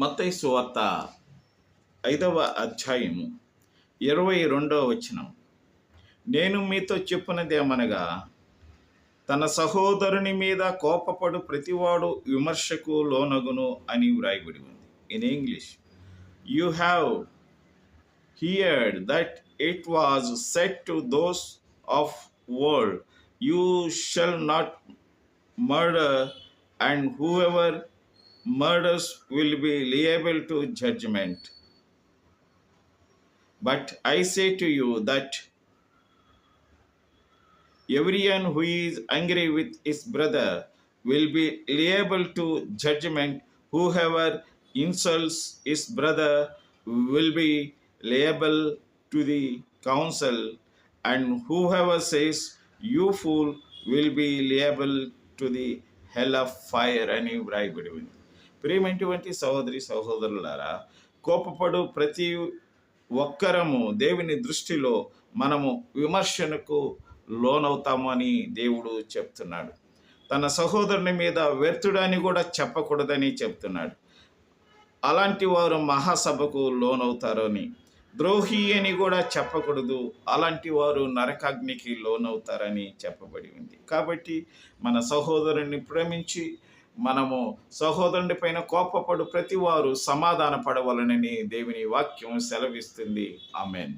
మత్తయి సువార్త 5వ అధ్యాయము 22వ వచనం. నేను మీతో చెప్పునదేమనగా, తన సహోదరుని మీద కోపపడు ప్రతివాడు విమర్శకు లోనగును అని వ్రాయబడి ఉంది. In English, you have heard that it was said to those of old, you shall not murder, and whoever murders will be liable to judgment. But I say to you that everyone who is angry with his brother will be liable to judgment. Whoever insults his brother will be liable to the council, and whoever says you fool will be liable to the hell of fire అని వ్రాయబడి ఉంది. ప్రియమైనటువంటి సహోదరి సహోదరులారా, కోపపడు ప్రతి ఒక్కరము దేవుని దృష్టిలో మనము విమర్శనకు లోనవుతాము అని దేవుడు చెప్తున్నాడు. తన సహోదరుని మీద వ్యర్థుడని కూడా చెప్పకూడదని చెప్తున్నాడు. అలాంటి వారు మహాసభకు లోనవుతారని, ద్రోహి అని కూడా చెప్పకూడదు, అలాంటి వారు నరకాగ్నికి లోనవుతారని చెప్పబడి ఉంది. కాబట్టి మన సహోదరుని ప్రేమించి మనము సహోదరుని పైన కోపపడు ప్రతి వారు సమాధాన పడవలనని దేవుని వాక్యం సెలవిస్తుంది. ఆమెన్.